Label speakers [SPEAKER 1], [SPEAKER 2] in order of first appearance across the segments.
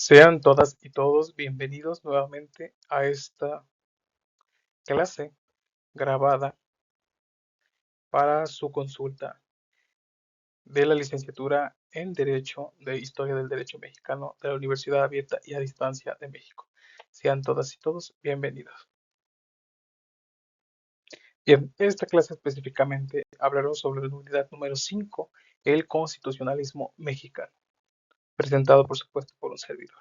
[SPEAKER 1] Sean todas y todos bienvenidos nuevamente a esta clase grabada para su consulta de la licenciatura en Derecho de Historia del Derecho Mexicano de la Universidad Abierta y a Distancia de México. Sean todas y todos bienvenidos. Bien, esta clase específicamente hablará sobre la unidad número 5, el constitucionalismo mexicano, presentado por supuesto por un servidor.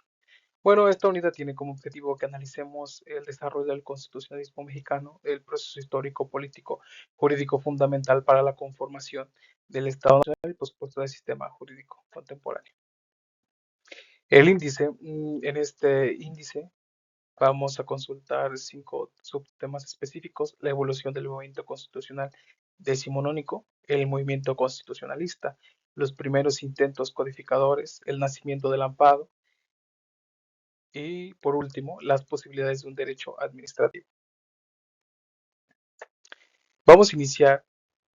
[SPEAKER 1] Bueno, esta unidad tiene como objetivo que analicemos el desarrollo del constitucionalismo mexicano, el proceso histórico, político, jurídico fundamental para la conformación del Estado Nacional y, por supuesto, del sistema jurídico contemporáneo. El índice, en este índice vamos a consultar 5 subtemas específicos: la evolución del movimiento constitucional decimonónico, el movimiento constitucionalista, los primeros intentos codificadores, el nacimiento del amparo, y por último, las posibilidades de un derecho administrativo. Vamos a iniciar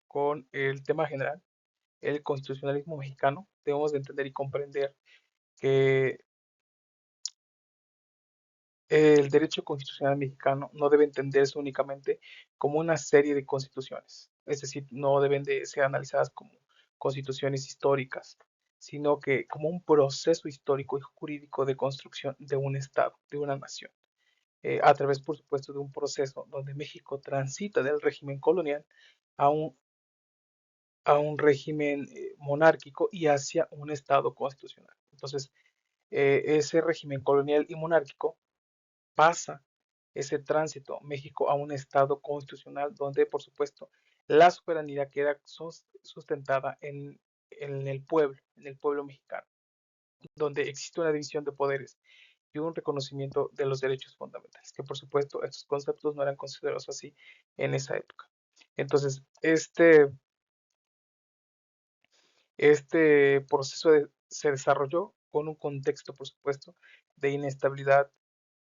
[SPEAKER 1] con el tema general, el constitucionalismo mexicano. Debemos de entender y comprender que el derecho constitucional mexicano no debe entenderse únicamente como una serie de constituciones, es decir, no deben de ser analizadas como constituciones históricas, sino que como un proceso histórico y jurídico de construcción de un Estado, de una nación. A través, por supuesto, de un proceso donde México transita del régimen colonial a un régimen monárquico y hacia un Estado constitucional. Entonces, ese régimen colonial y monárquico pasa ese tránsito México a un Estado constitucional donde, por supuesto, la soberanía queda sustentada en el pueblo mexicano, donde existe una división de poderes y un reconocimiento de los derechos fundamentales, que por supuesto estos conceptos no eran considerados así en esa época. Entonces, este proceso se desarrolló con un contexto, por supuesto, de inestabilidad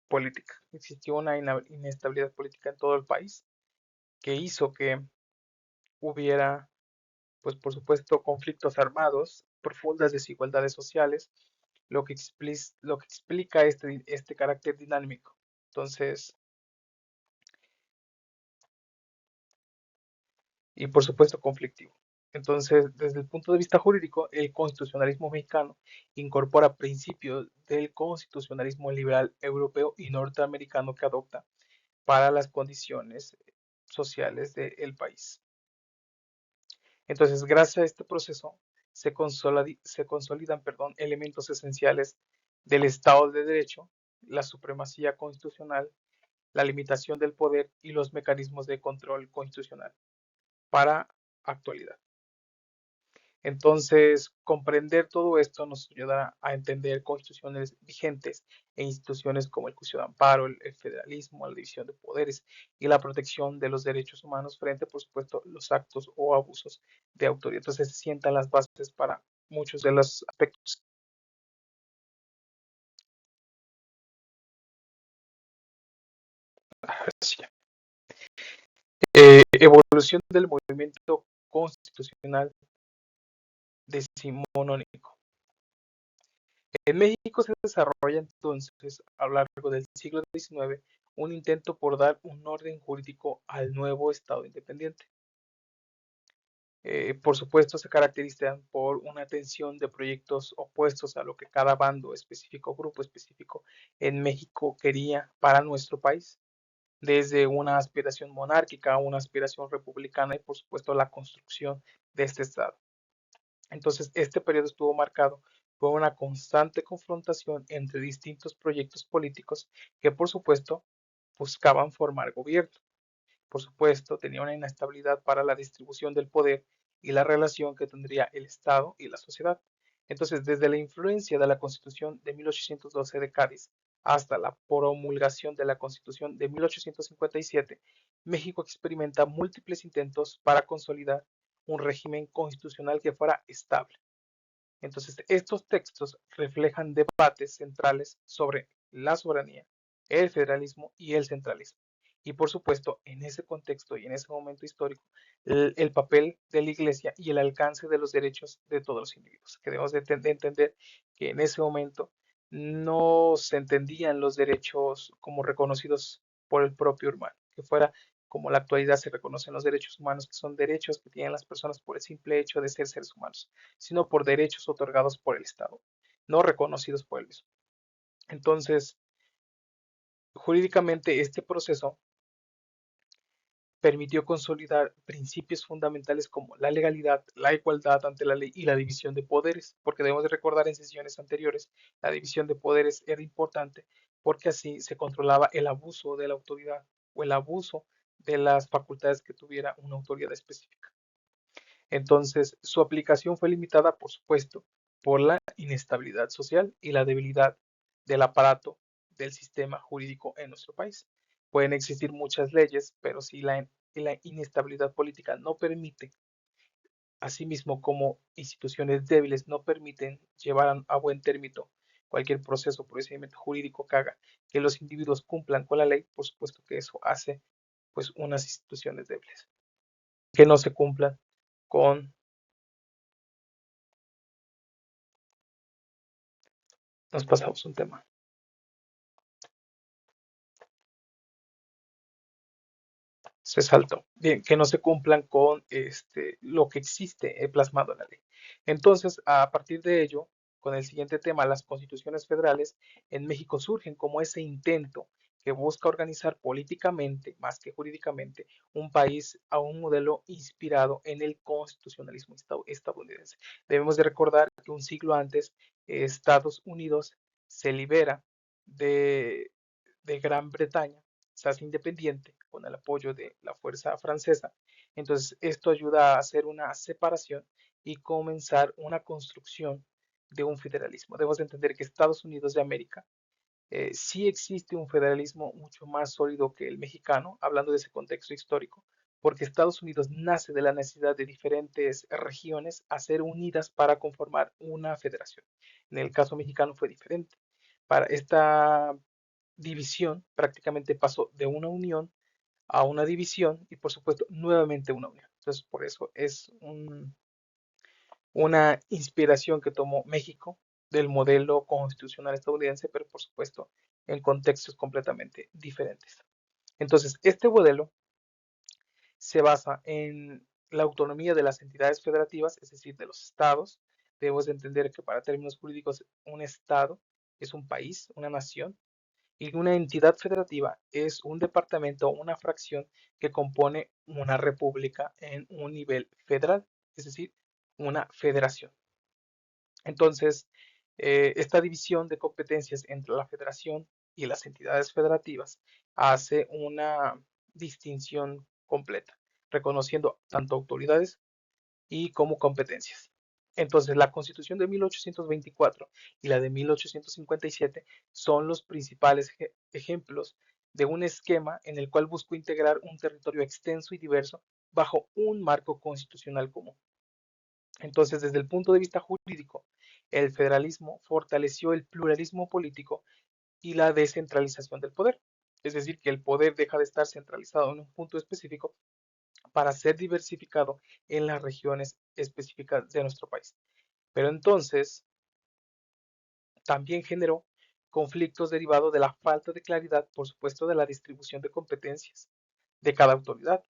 [SPEAKER 1] política. Existió una inestabilidad política en todo el país que hizo que hubiera, pues por supuesto, conflictos armados, profundas desigualdades sociales, lo que explica este carácter dinámico. Entonces, y por supuesto conflictivo. Entonces, desde el punto de vista jurídico, el constitucionalismo mexicano incorpora principios del constitucionalismo liberal europeo y norteamericano que adopta para las condiciones sociales del país. Entonces, gracias a este proceso, se consolidan, elementos esenciales del Estado de Derecho, la supremacía constitucional, la limitación del poder y los mecanismos de control constitucional para actualidad. Entonces, comprender todo esto nos ayudará a entender constituciones vigentes e instituciones como el juicio de amparo, el federalismo, la división de poderes y la protección de los derechos humanos frente, por supuesto, los actos o abusos de autoridad. Entonces, se sientan las bases para muchos de los aspectos. Evolución del movimiento constitucional decimonónico. En México se desarrolla entonces, a lo largo del siglo XIX, un intento por dar un orden jurídico al nuevo Estado independiente. Por supuesto, se caracterizan por una tensión de proyectos opuestos a lo que cada bando específico, grupo específico en México quería para nuestro país, desde una aspiración monárquica a una aspiración republicana y, por supuesto, la construcción de este Estado. Entonces, este periodo estuvo marcado por una constante confrontación entre distintos proyectos políticos que, por supuesto, buscaban formar gobierno. Por supuesto, tenía una inestabilidad para la distribución del poder y la relación que tendría el Estado y la sociedad. Entonces, desde la influencia de la Constitución de 1812 de Cádiz hasta la promulgación de la Constitución de 1857, México experimenta múltiples intentos para consolidar un régimen constitucional que fuera estable. Entonces, estos textos reflejan debates centrales sobre la soberanía, el federalismo y el centralismo. Y por supuesto, en ese contexto y en ese momento histórico, el papel de la Iglesia y el alcance de los derechos de todos los individuos. Que debemos de entender que en ese momento no se entendían los derechos como reconocidos por el propio humano, que fuera como la actualidad se reconocen los derechos humanos, que son derechos que tienen las personas por el simple hecho de ser seres humanos, sino por derechos otorgados por el Estado, no reconocidos por él mismo. Entonces, jurídicamente este proceso permitió consolidar principios fundamentales como la legalidad, la igualdad ante la ley y la división de poderes, porque debemos de recordar en sesiones anteriores, la división de poderes era importante porque así se controlaba el abuso de la autoridad o el abuso de las facultades que tuviera una autoridad específica. Entonces, su aplicación fue limitada, por supuesto, por la inestabilidad social y la debilidad del aparato del sistema jurídico en nuestro país. Pueden existir muchas leyes, pero si la inestabilidad política no permite, asimismo como instituciones débiles no permiten llevar a buen término cualquier proceso o procedimiento jurídico que haga que los individuos cumplan con la ley, por supuesto que eso hace pues unas instituciones débiles, que no se cumplan con. Nos pasamos un tema. Se saltó. Bien, que no se cumplan con lo que existe plasmado en la ley. Entonces, a partir de ello, con el siguiente tema, las constituciones federales en México surgen como ese intento que busca organizar políticamente, más que jurídicamente, un país a un modelo inspirado en el constitucionalismo estadounidense. Debemos de recordar que un siglo antes, Estados Unidos se libera de, de Gran Bretaña, se hace independiente con el apoyo de la fuerza francesa. Entonces, esto ayuda a hacer una separación y comenzar una construcción de un federalismo. Debemos entender que Estados Unidos de América sí existe un federalismo mucho más sólido que el mexicano, hablando de ese contexto histórico, porque Estados Unidos nace de la necesidad de diferentes regiones a ser unidas para conformar una federación. En el caso mexicano fue diferente. Para esta división prácticamente pasó de una unión a una división y por supuesto nuevamente una unión. Entonces por eso es una inspiración que tomó México del modelo constitucional estadounidense, pero por supuesto en contextos completamente diferentes. Entonces este modelo se basa en la autonomía de las entidades federativas, es decir, de los estados. Debemos de entender que para términos jurídicos un estado es un país, una nación, y una entidad federativa es un departamento o una fracción que compone una república en un nivel federal, es decir, una federación. Entonces, esta división de competencias entre la federación y las entidades federativas hace una distinción completa, reconociendo tanto autoridades y como competencias. Entonces, la Constitución de 1824 y la de 1857 son los principales ejemplos de un esquema en el cual buscó integrar un territorio extenso y diverso bajo un marco constitucional común. Entonces, desde el punto de vista jurídico, el federalismo fortaleció el pluralismo político y la descentralización del poder. Es decir, que el poder deja de estar centralizado en un punto específico para ser diversificado en las regiones específicas de nuestro país. Pero entonces también generó conflictos derivados de la falta de claridad, por supuesto, de la distribución de competencias de cada autoridad,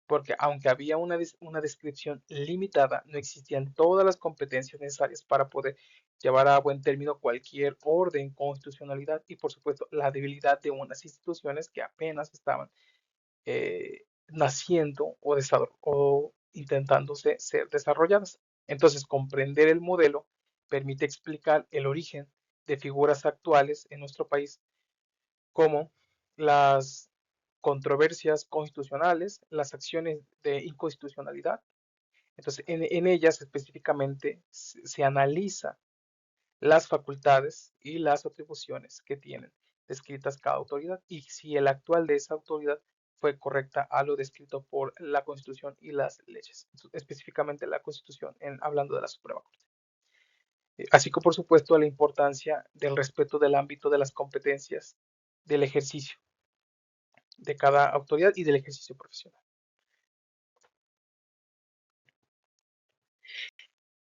[SPEAKER 1] porque aunque había una descripción limitada, no existían todas las competencias necesarias para poder llevar a buen término cualquier orden, constitucionalidad y, por supuesto, la debilidad de unas instituciones que apenas estaban naciendo o intentándose ser desarrolladas. Entonces, comprender el modelo permite explicar el origen de figuras actuales en nuestro país, como las controversias constitucionales, las acciones de inconstitucionalidad. Entonces, en ellas específicamente se analiza las facultades y las atribuciones que tienen descritas cada autoridad y si el actual de esa autoridad fue correcta a lo descrito por la Constitución y las leyes, específicamente la Constitución, hablando de la Suprema Corte. Así como por supuesto la importancia del respeto del ámbito de las competencias del ejercicio de cada autoridad y del ejercicio profesional.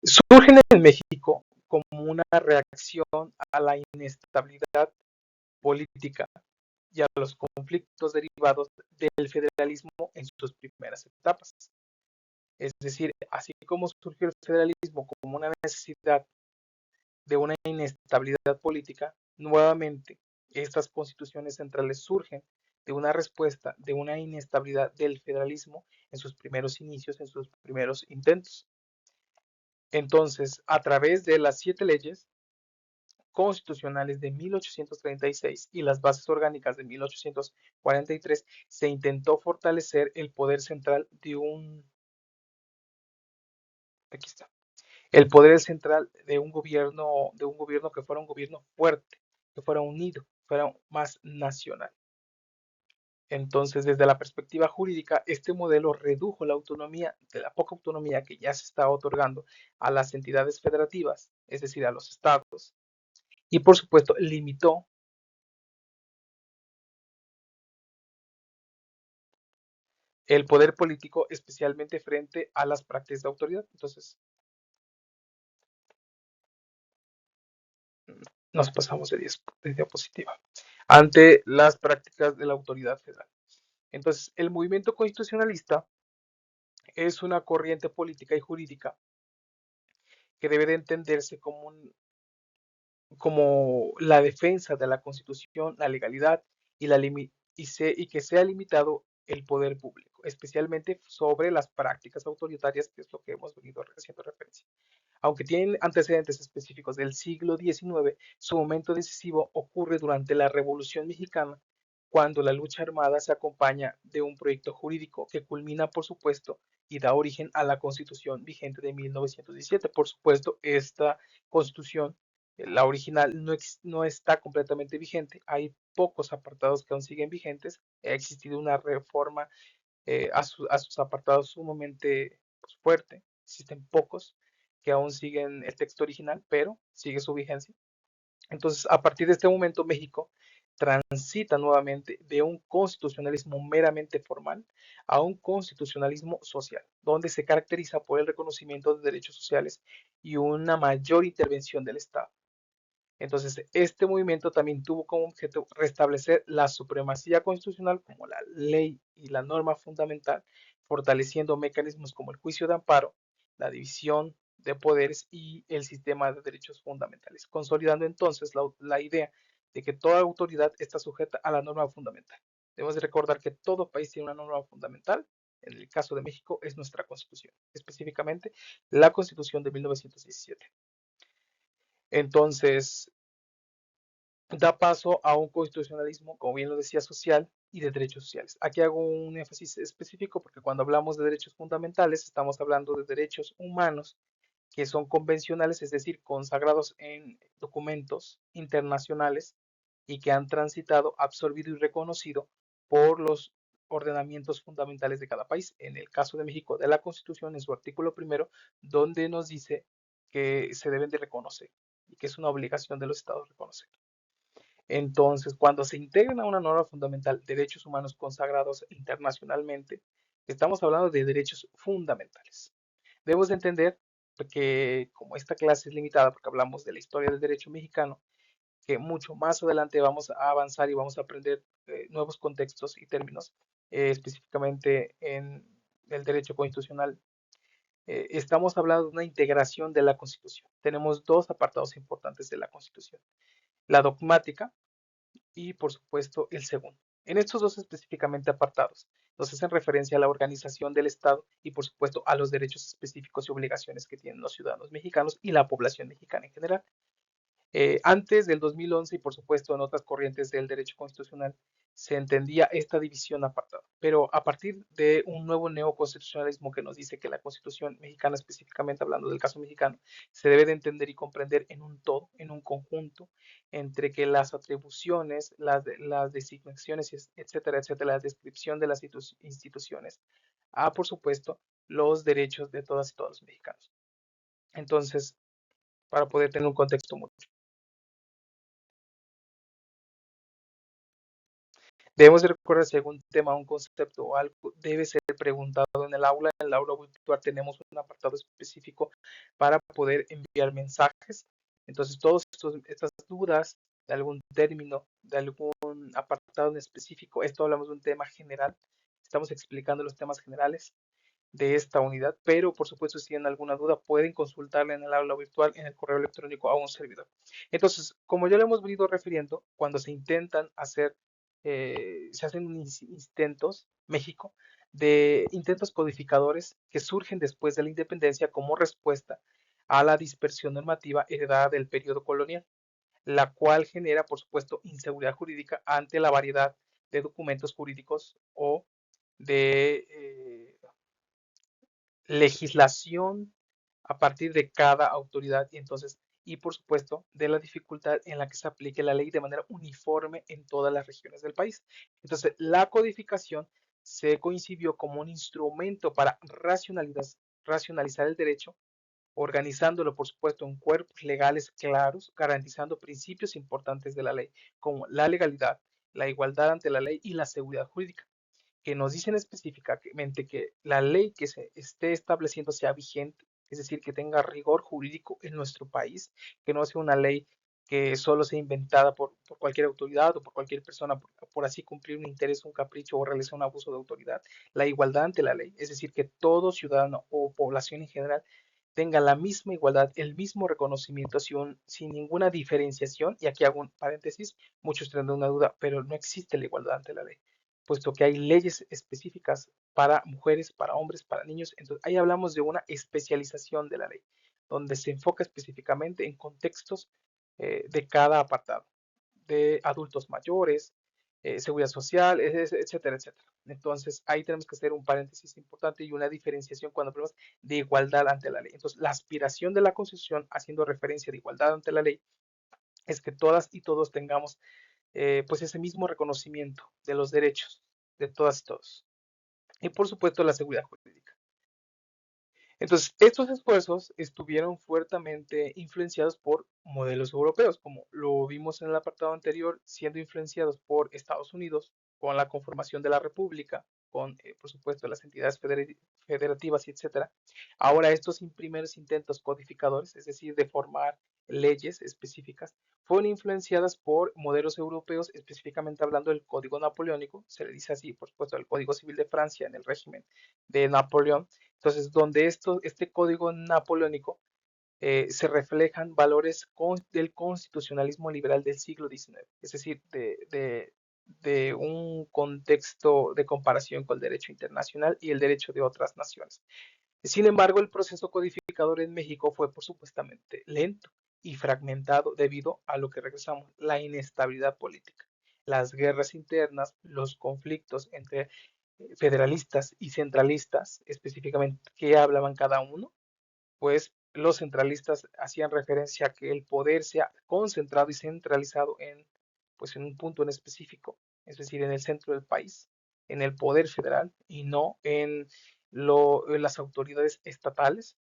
[SPEAKER 1] Surgen en México como una reacción a la inestabilidad política y a los conflictos derivados del federalismo en sus primeras etapas. Es decir, así como surgió el federalismo como una necesidad de una inestabilidad política, nuevamente estas constituciones centrales surgen de una respuesta de una inestabilidad del federalismo en sus primeros inicios, en sus primeros intentos. Entonces, a través de las 7 leyes constitucionales de 1836 y las bases orgánicas de 1843, se intentó fortalecer el poder central aquí está, el poder central de un gobierno que fuera un gobierno fuerte, que fuera unido, fuera más nacional. Entonces, desde la perspectiva jurídica, este modelo redujo la autonomía, de la poca autonomía que ya se estaba otorgando a las entidades federativas, es decir, a los estados, y por supuesto limitó el poder político, especialmente frente a las prácticas de autoridad. Entonces, nos pasamos de diapositiva. Ante las prácticas de la autoridad federal. Entonces, el movimiento constitucionalista es una corriente política y jurídica que debe de entenderse como la defensa de la Constitución, la legalidad y, y que sea limitado el poder público, especialmente sobre las prácticas autoritarias, que es lo que hemos venido haciendo referencia. Aunque tienen antecedentes específicos del siglo XIX, su momento decisivo ocurre durante la Revolución Mexicana, cuando la lucha armada se acompaña de un proyecto jurídico que culmina, por supuesto, y da origen a la Constitución vigente de 1917. Por supuesto, esta Constitución, la original, no está completamente vigente. Hay pocos apartados que aún siguen vigentes. Ha existido una reforma a sus apartados sumamente pues, fuerte. Existen pocos que aún siguen el texto original, pero sigue su vigencia. Entonces, a partir de este momento, México transita nuevamente de un constitucionalismo meramente formal a un constitucionalismo social, donde se caracteriza por el reconocimiento de derechos sociales y una mayor intervención del Estado. Entonces, este movimiento también tuvo como objeto restablecer la supremacía constitucional como la ley y la norma fundamental, fortaleciendo mecanismos como el juicio de amparo, la división de poderes y el sistema de derechos fundamentales, consolidando entonces la idea de que toda autoridad está sujeta a la norma fundamental. Debemos de recordar que todo país tiene una norma fundamental. En el caso de México es nuestra Constitución, específicamente la Constitución de 1917. Entonces, da paso a un constitucionalismo, como bien lo decía, social y de derechos sociales. Aquí hago un énfasis específico porque cuando hablamos de derechos fundamentales estamos hablando de derechos humanos que son convencionales, es decir, consagrados en documentos internacionales y que han transitado, absorbido y reconocido por los ordenamientos fundamentales de cada país. En el caso de México, de la Constitución, en su artículo primero, donde nos dice que se deben de reconocer y que es una obligación de los estados reconocer. Entonces, cuando se integran a una norma fundamental derechos humanos consagrados internacionalmente, estamos hablando de derechos fundamentales. Debemos de entender que como esta clase es limitada porque hablamos de la historia del derecho mexicano, que mucho más adelante vamos a avanzar y vamos a aprender nuevos contextos y términos, específicamente en el derecho constitucional. Estamos hablando de una integración de la Constitución. Tenemos dos apartados importantes de la Constitución. La dogmática, y por supuesto el segundo. En estos dos específicamente apartados nos hacen referencia a la organización del Estado y por supuesto a los derechos específicos y obligaciones que tienen los ciudadanos mexicanos y la población mexicana en general. Antes del 2011 y por supuesto en otras corrientes del derecho constitucional se entendía esta división apartada, pero a partir de un nuevo neoconstitucionalismo que nos dice que la Constitución mexicana, específicamente hablando del caso mexicano, se debe de entender y comprender en un todo, en un conjunto, entre que las atribuciones, las designaciones, etcétera, etcétera, la descripción de las instituciones, por supuesto, los derechos de todas y todos los mexicanos. Entonces, para poder tener un contexto muy debemos de recordar si algún tema, un concepto o algo debe ser preguntado en el aula. En el aula virtual tenemos un apartado específico para poder enviar mensajes. Entonces, todas estas dudas de algún término, de algún apartado en específico, esto hablamos de un tema general, estamos explicando los temas generales de esta unidad, pero por supuesto si tienen alguna duda pueden consultarla en el aula virtual, en el correo electrónico a un servidor. Entonces, como ya lo hemos venido refiriendo, cuando se intentan hacer, se hacen intentos, México, de intentos codificadores que surgen después de la independencia como respuesta a la dispersión normativa heredada del periodo colonial, la cual genera, por supuesto, inseguridad jurídica ante la variedad de documentos jurídicos o de legislación a partir de cada autoridad y entonces, y por supuesto, de la dificultad en la que se aplique la ley de manera uniforme en todas las regiones del país. Entonces, la codificación se concibió como un instrumento para racionalizar el derecho, organizándolo, por supuesto, en cuerpos legales claros, garantizando principios importantes de la ley, como la legalidad, la igualdad ante la ley y la seguridad jurídica que nos dicen específicamente que la ley que se esté estableciendo sea vigente, es decir, que tenga rigor jurídico en nuestro país, que no sea una ley que solo sea inventada por cualquier autoridad o por cualquier persona por así cumplir un interés, un capricho o realizar un abuso de autoridad. La igualdad ante la ley, es decir, que todo ciudadano o población en general tenga la misma igualdad, el mismo reconocimiento sin ninguna diferenciación. Y aquí hago un paréntesis, muchos tendrán una duda, pero no existe la igualdad ante la ley puesto que hay leyes específicas para mujeres, para hombres, para niños. Entonces, ahí hablamos de una especialización de la ley, donde se enfoca específicamente en contextos de cada apartado, de adultos mayores, seguridad social, etcétera, etcétera. Entonces, ahí tenemos que hacer un paréntesis importante y una diferenciación cuando hablamos de igualdad ante la ley. Entonces, la aspiración de la Constitución, haciendo referencia de igualdad ante la ley, es que todas y todos tengamos pues ese mismo reconocimiento de los derechos de todas y todos. Y por supuesto la seguridad jurídica. Entonces, estos esfuerzos estuvieron fuertemente influenciados por modelos europeos, como lo vimos en el apartado anterior, siendo influenciados por Estados Unidos con la conformación de la República, con, por supuesto, las entidades federativas, etcétera. Ahora, estos primeros intentos codificadores, es decir, de formar leyes específicas, fueron influenciadas por modelos europeos, específicamente hablando del Código Napoleónico, se le dice así, por supuesto, el Código Civil de Francia en el régimen de Napoleón, entonces, donde este código napoleónico se reflejan valores del constitucionalismo liberal del siglo XIX, es decir, de un contexto de comparación con el derecho internacional y el derecho de otras naciones. Sin embargo, el proceso codificador en México fue, por supuestamente, lento y fragmentado debido a lo que regresamos, la inestabilidad política, las guerras internas, los conflictos entre federalistas y centralistas, específicamente, ¿qué hablaban cada uno? Pues los centralistas hacían referencia a que el poder sea concentrado y centralizado pues en un punto en específico, es decir, en el centro del país, en el poder federal y no en las autoridades estatales,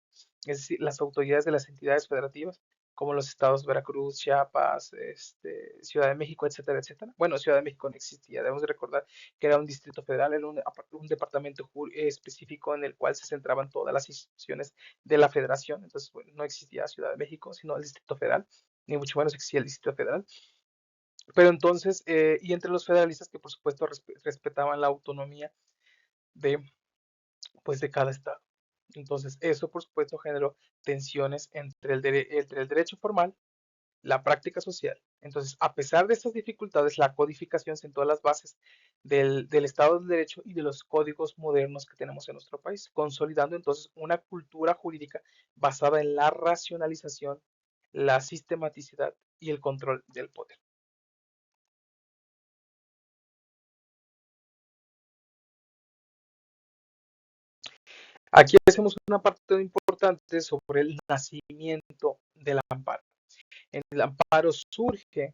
[SPEAKER 1] es decir, las autoridades de las entidades federativas, como los estados Veracruz, Chiapas, Ciudad de México, etcétera, etcétera. Bueno, Ciudad de México no existía, debemos de recordar que era un distrito federal, era un departamento específico en el cual se centraban todas las instituciones de la federación. Entonces, bueno, no existía Ciudad de México, sino el Distrito Federal, ni mucho menos existía el Distrito Federal. Pero entonces, y entre los federalistas que por supuesto respetaban la autonomía de, pues, de cada estado. Entonces, eso por supuesto generó tensiones entre el derecho formal, la práctica social. Entonces, a pesar de estas dificultades, la codificación sentó las bases del Estado de Derecho y de los códigos modernos que tenemos en nuestro país, consolidando entonces una cultura jurídica basada en la racionalización, la sistematicidad y el control del poder. Aquí hacemos una parte importante sobre el nacimiento del amparo. El amparo surge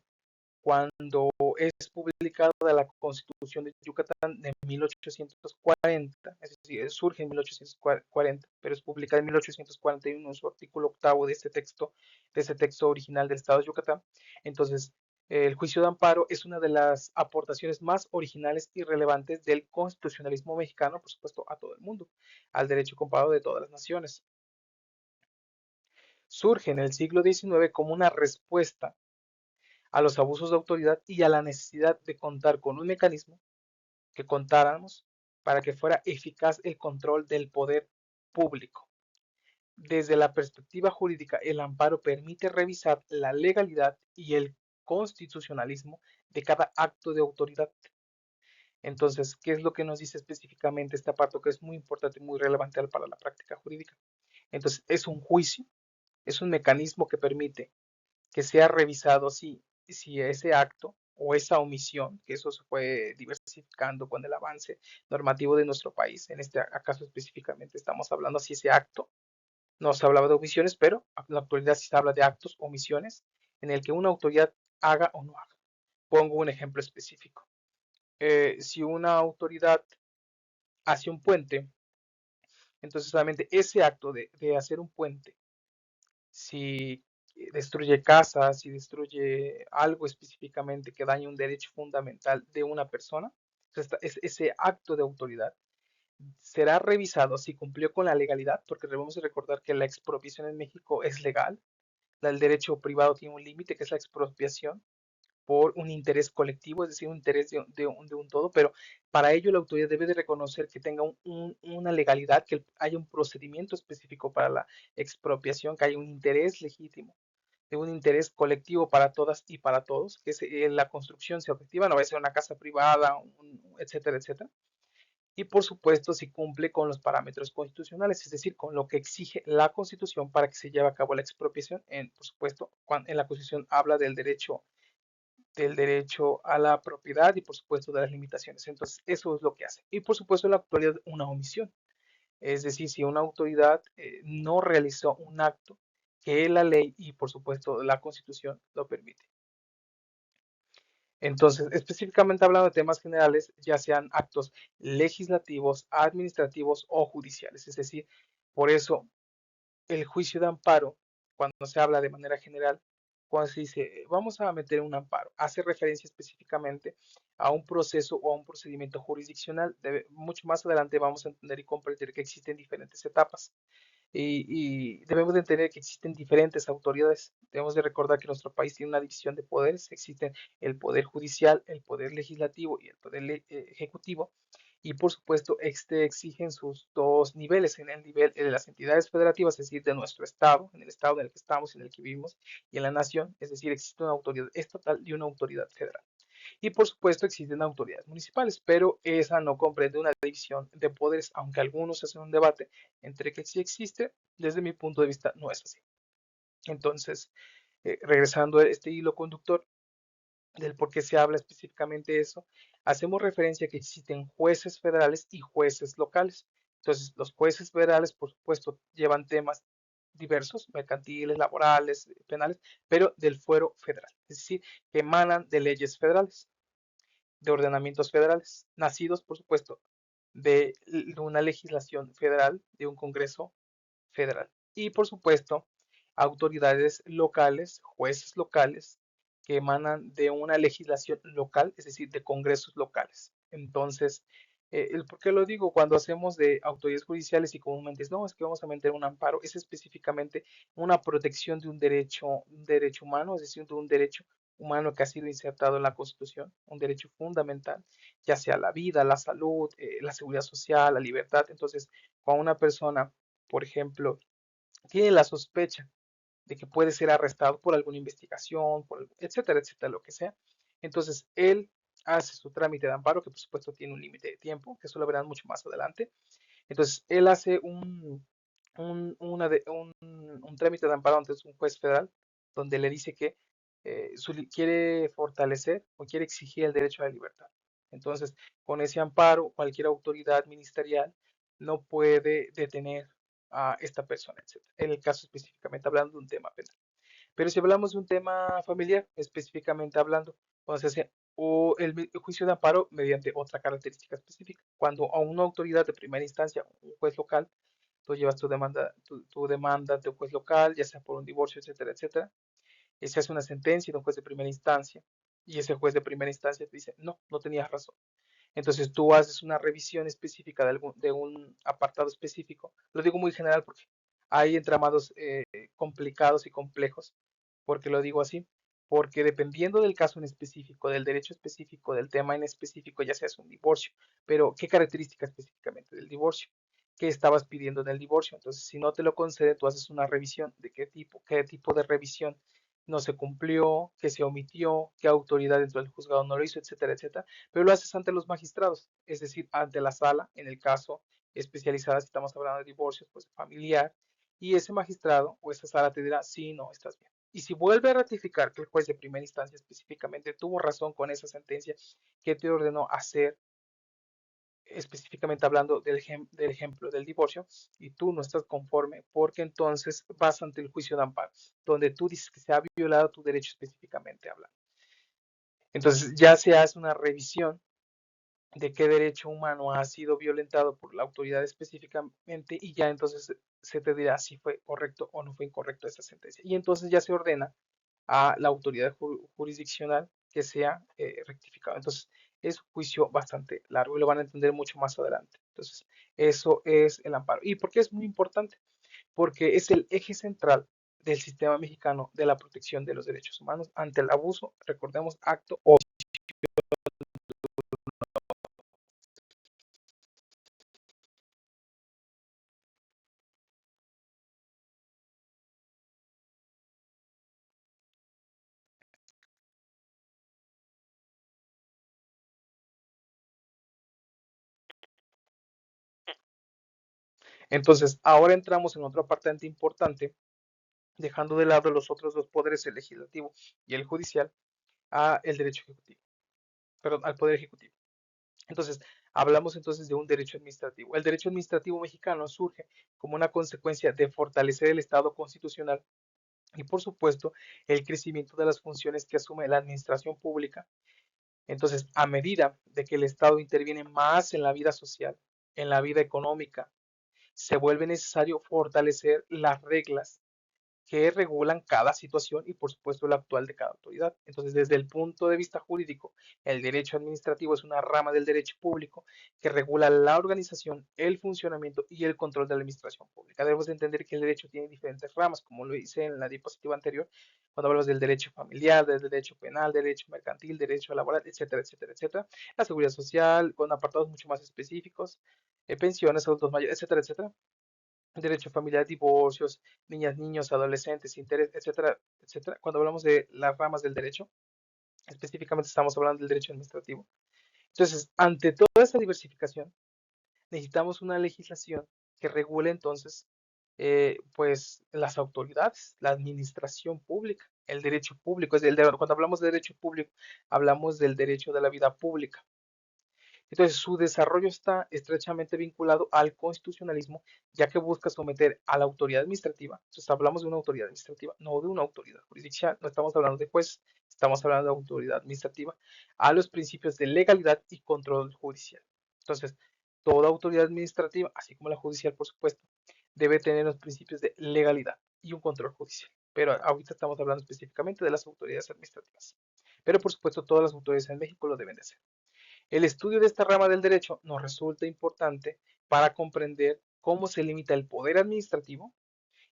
[SPEAKER 1] cuando es publicada la Constitución de Yucatán de 1840, es decir, surge en 1840, pero es publicada en 1841 en su artículo octavo de este texto original del Estado de Yucatán. Entonces, el juicio de amparo es una de las aportaciones más originales y relevantes del constitucionalismo mexicano, por supuesto, a todo el mundo, al derecho comparado de todas las naciones. surge en el siglo XIX como una respuesta a los abusos de autoridad y a la necesidad de contar con un mecanismo que contáramos para que fuera eficaz el control del poder público. Desde la perspectiva jurídica, el amparo permite revisar la legalidad y el constitucionalismo de cada acto de autoridad. Entonces, ¿qué es lo que nos dice específicamente este apartado que es muy importante y muy relevante para la práctica jurídica? Entonces, es un juicio, es un mecanismo que permite que sea revisado si ese acto o esa omisión, que eso se fue diversificando con el avance normativo de nuestro país, en este caso específicamente estamos hablando si ese acto, no se hablaba de omisiones, pero en la actualidad sí se habla de actos, omisiones, en el que una autoridad haga o no haga. Pongo un ejemplo específico. Si una autoridad hace un puente, entonces solamente ese acto de hacer un puente, si destruye casas, si destruye algo específicamente que dañe un derecho fundamental de una persona, ese acto de autoridad será revisado si cumplió con la legalidad, porque debemos recordar que la expropiación en México es legal, el derecho privado tiene un límite que es la expropiación por un interés colectivo, es decir, un interés de un todo, pero para ello la autoridad debe de reconocer que tenga una legalidad, que haya un procedimiento específico para la expropiación, que haya un interés legítimo, de un interés colectivo para todas y para todos, que la construcción sea objetiva, no va a ser una casa privada, etcétera, etcétera. Y por supuesto, si cumple con los parámetros constitucionales, es decir, con lo que exige la Constitución para que se lleve a cabo la expropiación. Por supuesto, en la Constitución habla del derecho a la propiedad y por supuesto de las limitaciones. Entonces, eso es lo que hace. Y por supuesto, en la actualidad, una omisión. Es decir, si una autoridad no realizó un acto que la ley y por supuesto la Constitución lo permite. Entonces, específicamente hablando de temas generales, ya sean actos legislativos, administrativos o judiciales. Es decir, por eso el juicio de amparo, cuando se habla de manera general, cuando se dice vamos a meter un amparo, hace referencia específicamente a un proceso o a un procedimiento jurisdiccional. Mucho más adelante vamos a entender y comprender que existen diferentes etapas y debemos de entender que existen diferentes autoridades. Debemos de recordar que nuestro país tiene una división de poderes. Existen el poder judicial, el poder legislativo y el poder ejecutivo. Y por supuesto, este exigen sus dos niveles, en el nivel de las entidades federativas, es decir, de nuestro estado, en el estado en el que estamos, en el que vivimos, y en la nación, es decir, existe una autoridad estatal y una autoridad federal. Y por supuesto existen autoridades municipales, pero esa no comprende una división de poderes, aunque algunos hacen un debate entre que sí existe, desde mi punto de vista no es así. Entonces, regresando a este hilo conductor del por qué se habla específicamente eso, hacemos referencia a que existen jueces federales y jueces locales. Entonces, los jueces federales, por supuesto, llevan temas diversos, mercantiles, laborales, penales, pero del fuero federal, es decir, que emanan de leyes federales, de ordenamientos federales, nacidos, por supuesto, de una legislación federal, de un Congreso federal. Y, por supuesto, autoridades locales, jueces locales, que emanan de una legislación local, es decir, de congresos locales. Entonces, ¿por qué lo digo? Cuando hacemos de autoridades judiciales y comúnmente es, no, es que vamos a meter un amparo, es específicamente una protección de un derecho humano, es decir, de un derecho humano que ha sido insertado en la Constitución, un derecho fundamental, ya sea la vida, la salud, la seguridad social, la libertad. Entonces, cuando una persona, por ejemplo, tiene la sospecha de que puede ser arrestado por alguna investigación, etcétera, etcétera, lo que sea. Entonces, él hace su trámite de amparo, que por supuesto tiene un límite de tiempo, que eso lo verán mucho más adelante. Entonces, él hace un trámite de amparo ante un juez federal, donde le dice que quiere fortalecer o quiere exigir el derecho a la libertad. Entonces, con ese amparo, cualquier autoridad ministerial no puede detener a esta persona, etc. En el caso específicamente hablando de un tema penal. Pero si hablamos de un tema familiar, específicamente hablando, cuando se hace el juicio de amparo mediante otra característica específica, cuando a una autoridad de primera instancia, un juez local, tú llevas tu demanda ante un juez local, ya sea por un divorcio, etcétera, etcétera, y se hace una sentencia de un juez de primera instancia, y ese juez de primera instancia te dice, no, no tenías razón. Entonces tú haces una revisión específica de un apartado específico. Lo digo muy general porque hay entramados complicados y complejos. ¿Por qué lo digo así? Porque dependiendo del caso en específico, del derecho específico, del tema en específico, ya sea es un divorcio, pero ¿qué característica específicamente del divorcio? ¿Qué estabas pidiendo en el divorcio? Entonces, si no te lo concede, tú haces una revisión de qué tipo de revisión no se cumplió, qué se omitió, qué autoridad dentro del juzgado no lo hizo, etcétera, etcétera. Pero lo haces ante los magistrados, es decir, ante la sala, en el caso especializada, si estamos hablando de divorcios, pues familiar, y ese magistrado o esa sala te dirá, sí, no, estás bien. Y si vuelve a ratificar que el juez de primera instancia específicamente tuvo razón con esa sentencia que te ordenó hacer, específicamente hablando del ejemplo del divorcio, y tú no estás conforme, porque entonces vas ante el juicio de amparo, donde tú dices que se ha violado tu derecho específicamente hablando. Entonces ya se hace una revisión de qué derecho humano ha sido violentado por la autoridad específicamente y ya entonces se te dirá si fue correcto o no fue incorrecto esa sentencia. Y entonces ya se ordena a la autoridad jurisdiccional que sea rectificado. Entonces es un juicio bastante largo y lo van a entender mucho más adelante. Entonces eso es el amparo. ¿Y por qué es muy importante? Porque es el eje central del sistema mexicano de la protección de los derechos humanos ante el abuso, recordemos, acto o. Entonces, ahora entramos en otra parte importante, dejando de lado los otros dos poderes, el legislativo y el judicial, a el derecho ejecutivo, perdón, al poder ejecutivo. Entonces, hablamos entonces de un derecho administrativo. El derecho administrativo mexicano surge como una consecuencia de fortalecer el Estado constitucional y, por supuesto, el crecimiento de las funciones que asume la administración pública. Entonces, a medida de que el Estado interviene más en la vida social, en la vida económica, se vuelve necesario fortalecer las reglas que regulan cada situación y por supuesto la actual de cada autoridad. Entonces, desde el punto de vista jurídico, el derecho administrativo es una rama del derecho público que regula la organización, el funcionamiento y el control de la administración pública. Debemos de entender que el derecho tiene diferentes ramas, como lo hice en la diapositiva anterior, cuando hablamos del derecho familiar, del derecho penal, derecho mercantil, derecho laboral, etcétera, etcétera, etcétera. La seguridad social, con apartados mucho más específicos, pensiones, adultos mayores, etcétera, etcétera, derecho familiar, divorcios, niñas, niños, adolescentes, interés, etcétera, etcétera. Cuando hablamos de las ramas del derecho, específicamente estamos hablando del derecho administrativo. Entonces, ante toda esta diversificación, necesitamos una legislación que regule entonces, pues, las autoridades, la administración pública, el derecho público. Cuando hablamos de derecho público, hablamos del derecho de la vida pública. Entonces, su desarrollo está estrechamente vinculado al constitucionalismo, ya que busca someter a la autoridad administrativa. Entonces, hablamos de una autoridad administrativa, no de una autoridad jurisdiccional. No estamos hablando de juez, estamos hablando de autoridad administrativa, a los principios de legalidad y control judicial. Entonces, toda autoridad administrativa, así como la judicial, por supuesto, debe tener los principios de legalidad y un control judicial. Pero ahorita estamos hablando específicamente de las autoridades administrativas. Pero, por supuesto, todas las autoridades en México lo deben de hacer. El estudio de esta rama del derecho nos resulta importante para comprender cómo se limita el poder administrativo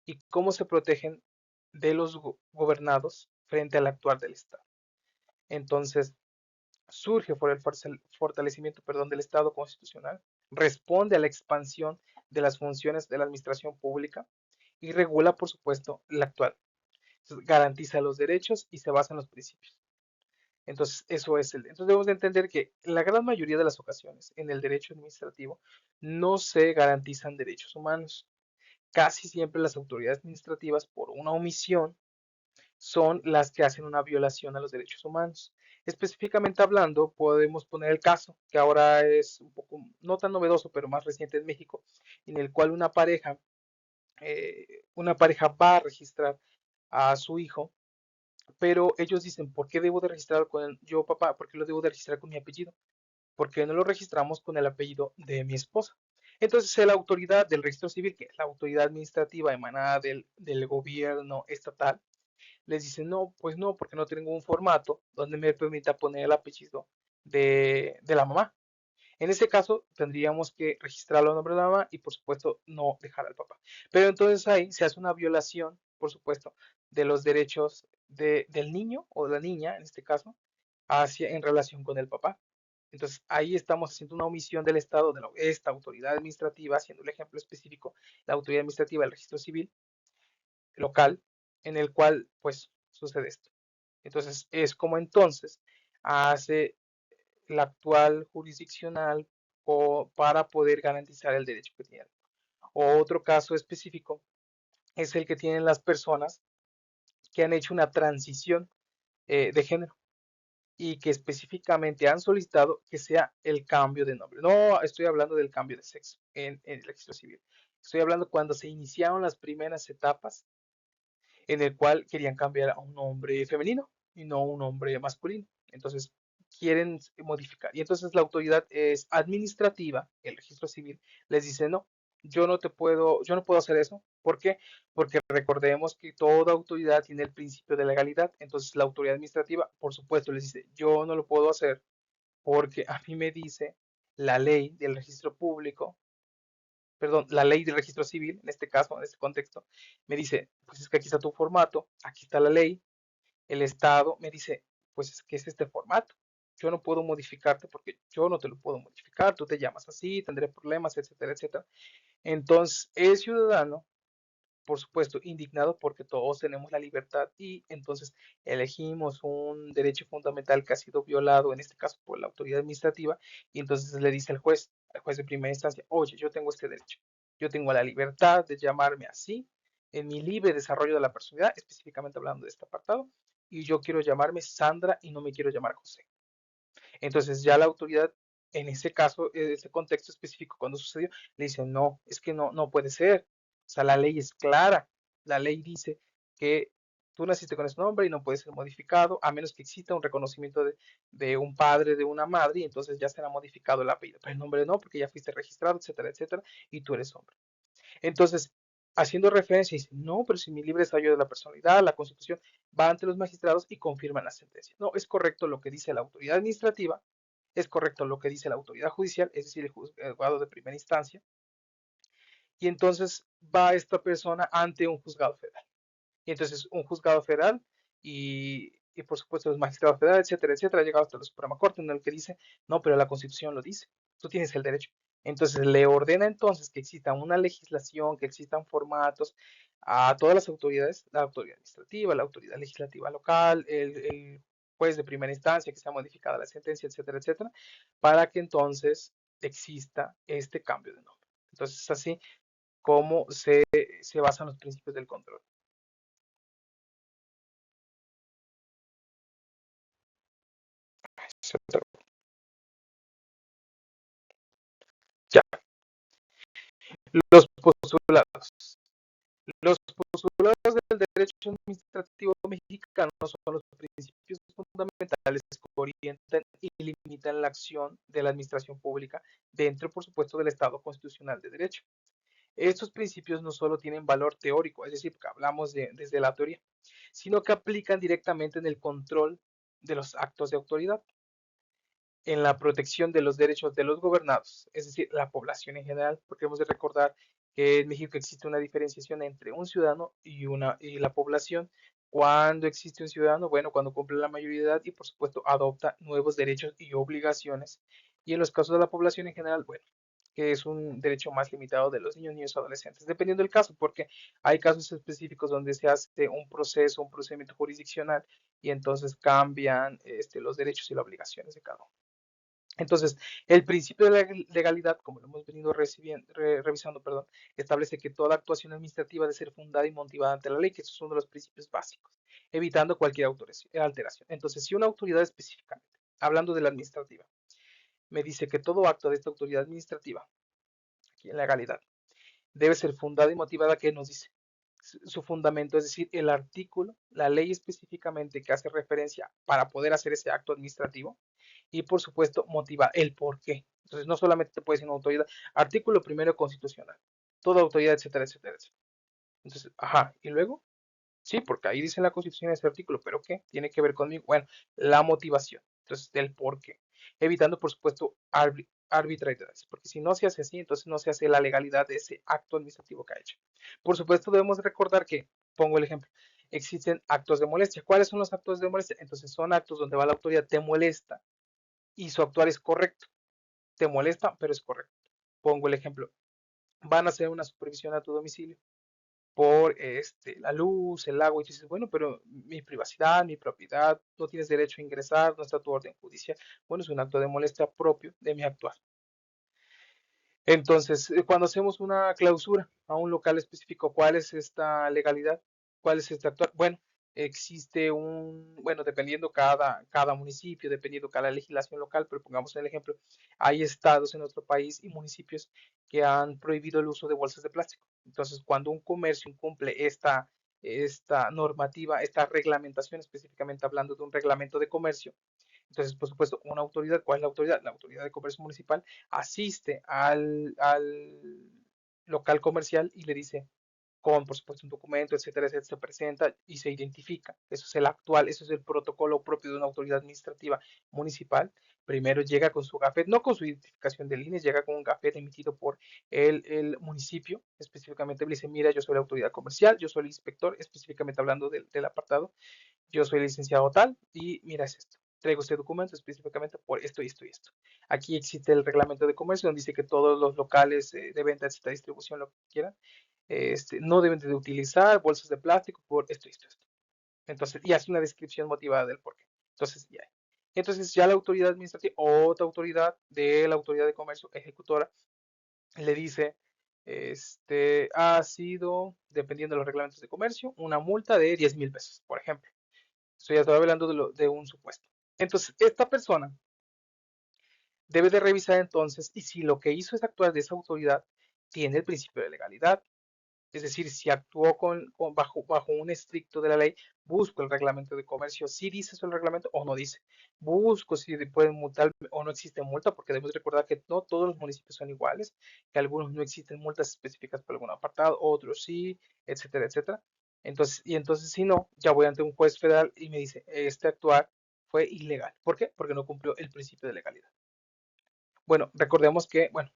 [SPEAKER 1] y cómo se protegen de los gobernados frente al actuar del Estado. Entonces, surge por el fortalecimiento, perdón, del Estado constitucional, responde a la expansión de las funciones de la administración pública y regula, por supuesto, la actual. Entonces, garantiza los derechos y se basa en los principios. Entonces, entonces debemos de entender que la gran mayoría de las ocasiones en el derecho administrativo no se garantizan derechos humanos. Casi siempre las autoridades administrativas, por una omisión, son las que hacen una violación a los derechos humanos. Específicamente hablando, podemos poner el caso que ahora es un poco, no tan novedoso, pero más reciente en México, en el cual una pareja va a registrar a su hijo, pero ellos dicen, ¿por qué debo de registrar con yo, papá? ¿Por qué lo debo de registrar con mi apellido? ¿Por qué no lo registramos con el apellido de mi esposa? Entonces, la autoridad del registro civil, que es la autoridad administrativa emanada del gobierno estatal, les dice, no, pues no, porque no tengo un formato donde me permita poner el apellido de la mamá. En ese caso, tendríamos que registrarlo a nombre de la mamá y, por supuesto, no dejar al papá. Pero entonces ahí se hace una violación, por supuesto, de los derechos del niño o de la niña, en este caso, en relación con el papá. Entonces, ahí estamos haciendo una omisión del Estado, esta autoridad administrativa, haciendo el ejemplo específico, la autoridad administrativa del registro civil local, en el cual, pues, sucede esto. Entonces, es como entonces hace la actual jurisdiccional para poder garantizar el derecho que tienen. Otro caso específico es el que tienen las personas que han hecho una transición de género y que específicamente han solicitado que sea el cambio de nombre. No estoy hablando del cambio de sexo en el registro civil. Estoy hablando cuando se iniciaron las primeras etapas en el cual querían cambiar a un hombre femenino y no un hombre masculino. Entonces, quieren modificar. Y entonces la autoridad es administrativa, el registro civil, les dice, no, yo no puedo hacer eso. ¿Por qué? Porque recordemos que toda autoridad tiene el principio de legalidad. Entonces la autoridad administrativa, por supuesto, les dice, yo no lo puedo hacer porque a mí me dice la ley del registro público, perdón, la ley del registro civil, en este caso, en este contexto, me dice, pues es que aquí está tu formato, aquí está la ley, el Estado me dice, pues es que es este formato. Yo no puedo modificarte porque yo no te lo puedo modificar, tú te llamas así, tendré problemas, etcétera, etcétera. Entonces, el ciudadano, por supuesto, indignado porque todos tenemos la libertad y entonces elegimos un derecho fundamental que ha sido violado, en este caso por la autoridad administrativa, y entonces le dice al juez de primera instancia, oye, yo tengo este derecho, yo tengo la libertad de llamarme así, en mi libre desarrollo de la personalidad, específicamente hablando de este apartado, y yo quiero llamarme Sandra y no me quiero llamar José. Entonces ya la autoridad, en ese caso, en ese contexto específico, cuando sucedió, le dice, no, es que no, no puede ser. O sea, la ley es clara. La ley dice que tú naciste con ese nombre y no puede ser modificado, a menos que exista un reconocimiento de un padre, de una madre, y entonces ya será modificado el apellido. Pero el nombre no, porque ya fuiste registrado, etcétera, etcétera, y tú eres hombre. Entonces, haciendo referencia, dice, no, pero si mi libre desarrollo de la personalidad, la Constitución, va ante los magistrados y confirman la sentencia. No, es correcto lo que dice la autoridad administrativa, es correcto lo que dice la autoridad judicial, es decir, el juzgado de primera instancia, y entonces va esta persona ante un juzgado federal. Y entonces un juzgado federal y por supuesto los magistrados federales, etcétera, etcétera, ha llegado hasta la Suprema Corte en el que dice, no, pero la Constitución lo dice, tú tienes el derecho. Entonces le ordena entonces que exista una legislación, que existan formatos a todas las autoridades, la autoridad administrativa, la autoridad legislativa local, el juez de primera instancia, que sea modificada la sentencia, etcétera, etcétera, para que entonces exista este cambio de nombre. Entonces es así como se basan los principios del control. Ya, los postulados. Los postulados del derecho administrativo mexicano son los principios fundamentales que orientan y limitan la acción de la administración pública dentro, por supuesto, del Estado constitucional de derecho. Estos principios no solo tienen valor teórico, es decir, que hablamos desde la teoría, sino que aplican directamente en el control de los actos de autoridad, en la protección de los derechos de los gobernados, es decir, la población en general, porque hemos de recordar que en México existe una diferenciación entre un ciudadano y la población. Cuando existe un ciudadano, bueno, cuando cumple la mayoría de edad y por supuesto adopta nuevos derechos y obligaciones. Y en los casos de la población en general, bueno, que es un derecho más limitado de los niños, niños, adolescentes, dependiendo del caso, porque hay casos específicos donde se hace un proceso, un procedimiento jurisdiccional y entonces cambian los derechos y las obligaciones de cada uno. Entonces, el principio de la legalidad, como lo hemos venido revisando, perdón, establece que toda actuación administrativa debe ser fundada y motivada ante la ley, que esos son uno de los principios básicos, evitando cualquier alteración. Entonces, si una autoridad específicamente, hablando de la administrativa, me dice que todo acto de esta autoridad administrativa, aquí en legalidad, debe ser fundada y motivada, ¿qué nos dice? Su fundamento, es decir, el artículo, la ley específicamente que hace referencia para poder hacer ese acto administrativo y por supuesto motivar el por qué. Entonces no solamente te puede decir una autoridad, artículo primero constitucional, toda autoridad, etcétera, etcétera, etcétera. Entonces, ajá, y luego, sí, porque ahí dice en la constitución ese artículo, pero ¿qué? Tiene que ver conmigo. Bueno, la motivación, entonces del por qué, evitando por supuesto arbitrariedades, porque si no se hace así, entonces no se hace la legalidad de ese acto administrativo que ha hecho. Por supuesto, debemos recordar que, pongo el ejemplo, existen actos de molestia. ¿Cuáles son los actos de molestia? Entonces son actos donde va la autoridad, te molesta y su actuar es correcto. Te molesta, pero es correcto. Pongo el ejemplo, van a hacer una supervisión a tu domicilio por la luz, el agua, y tú dices, bueno, pero mi privacidad, mi propiedad, no tienes derecho a ingresar, no está tu orden judicial. Bueno, es un acto de molestia propio de mi actuar. Entonces, cuando hacemos una clausura a un local específico, ¿cuál es esta legalidad? ¿Cuál es este actuar? Bueno, existe bueno, dependiendo cada municipio, dependiendo cada legislación local, pero pongamos el ejemplo, hay estados en nuestro país y municipios que han prohibido el uso de bolsas de plástico. Entonces, cuando un comercio incumple esta normativa, esta reglamentación, específicamente hablando de un reglamento de comercio, entonces, por supuesto, una autoridad, ¿cuál es la autoridad? La autoridad de comercio municipal asiste al local comercial y le dice, con por supuesto un documento, etcétera, etcétera, se presenta y se identifica. Eso es el actual, eso es el protocolo propio de una autoridad administrativa municipal. Primero llega con su gafet, no con su identificación de líneas, llega con un gafet emitido por el municipio, específicamente le dice, mira, yo soy la autoridad comercial, yo soy el inspector, específicamente hablando del apartado, yo soy licenciado tal y mira es esto. Traigo este documento específicamente por esto y esto y esto. Aquí existe el reglamento de comercio donde dice que todos los locales de venta, etcétera, distribución, lo que quieran, no deben de utilizar bolsas de plástico por esto y esto, esto. Entonces, y hace una descripción motivada del porqué. Entonces, ya. Entonces, ya la autoridad administrativa, otra autoridad de la autoridad de comercio ejecutora, le dice, ha sido, dependiendo de los reglamentos de comercio, una multa de 10,000 pesos, por ejemplo. Estoy hablando de un supuesto. Entonces, esta persona debe de revisar entonces y si lo que hizo es actuar de esa autoridad tiene el principio de legalidad. Es decir, si actuó bajo un estricto de la ley, busco el reglamento de comercio, si dice eso el reglamento o no dice. Busco si pueden multar o no existe multa, porque debemos recordar que no todos los municipios son iguales, que algunos no existen multas específicas por algún apartado, otros sí, etcétera, etcétera. Entonces si no, ya voy ante un juez federal y me dice, este actuar fue ilegal. ¿Por qué? Porque no cumplió el principio de legalidad. Bueno, recordemos que, bueno,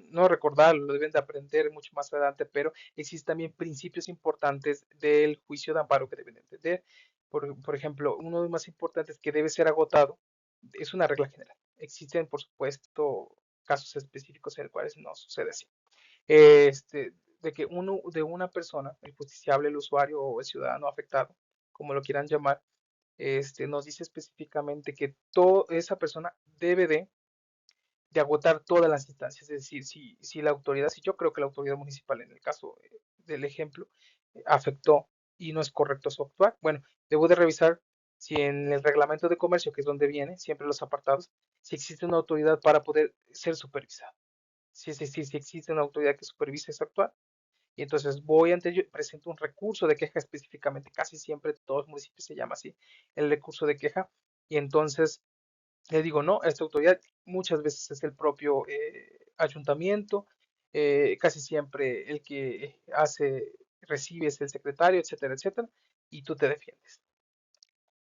[SPEAKER 1] no recordarlo, lo deben de aprender mucho más adelante, pero existen también principios importantes del juicio de amparo que deben de entender. Por ejemplo, uno de los más importantes que debe ser agotado es una regla general. Existen, por supuesto, casos específicos en los cuales no sucede así. De que de una persona, el justiciable, el usuario o el ciudadano afectado, como lo quieran llamar, nos dice específicamente que toda esa persona debe de agotar todas las instancias. Es decir, si la autoridad, si yo creo que la autoridad municipal en el caso del ejemplo afectó y no es correcto su actuar, bueno, debo de revisar si en el reglamento de comercio, que es donde viene, siempre los apartados, si existe una autoridad para poder ser supervisado. Si es decir, si existe una autoridad que supervise ese actuar, y entonces voy ante ello, presento un recurso de queja específicamente, casi siempre todos los municipios se llama así, el recurso de queja, y entonces le digo, no, esta autoridad muchas veces es el propio ayuntamiento, casi siempre el que recibe es el secretario, etcétera, etcétera, y tú te defiendes.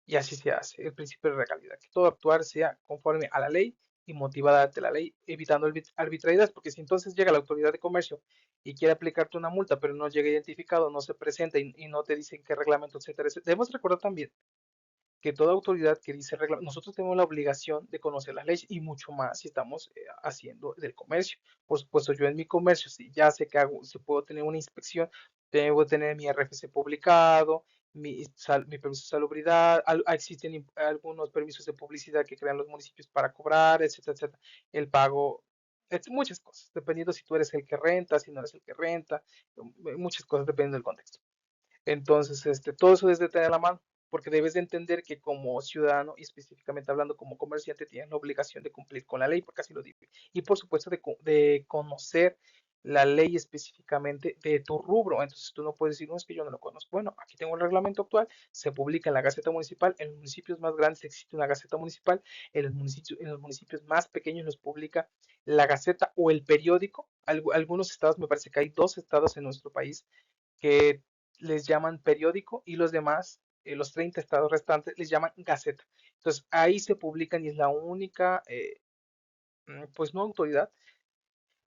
[SPEAKER 1] Y así se hace, el principio de legalidad, que todo actuar sea conforme a la ley y motivada ante la ley, evitando arbitrariedades, porque si entonces llega la autoridad de comercio y quiere aplicarte una multa, pero no llega identificado, no se presenta y no te dicen qué reglamento, etcétera, etcétera. Debemos recordar también que toda autoridad que dice reglamento, nosotros tenemos la obligación de conocer las leyes y mucho más si estamos haciendo del comercio. Por supuesto, yo en mi comercio, si ya sé que hago, si puedo tener una inspección, debo tener mi RFC publicado, mi permiso de salubridad, existen algunos permisos de publicidad que crean los municipios para cobrar, etcétera, etcétera. El pago, muchas cosas, dependiendo si tú eres el que renta, si no eres el que renta, muchas cosas dependiendo del contexto. Entonces, todo eso debes de tener a la mano, porque debes de entender que como ciudadano y específicamente hablando como comerciante tienes la obligación de cumplir con la ley, porque así lo dice. Y por supuesto de conocer la ley específicamente de tu rubro. Entonces tú no puedes decir, no, es que yo no lo conozco. Bueno, aquí tengo el reglamento actual, se publica en la Gaceta Municipal, en los municipios más grandes existe una Gaceta Municipal, en los municipios más pequeños los publica la Gaceta o el periódico. Algunos estados, me parece que hay 2 estados en nuestro país que les llaman periódico y los demás, los 30 estados restantes, les llaman gaceta. Entonces ahí se publican y es la única pues no autoridad,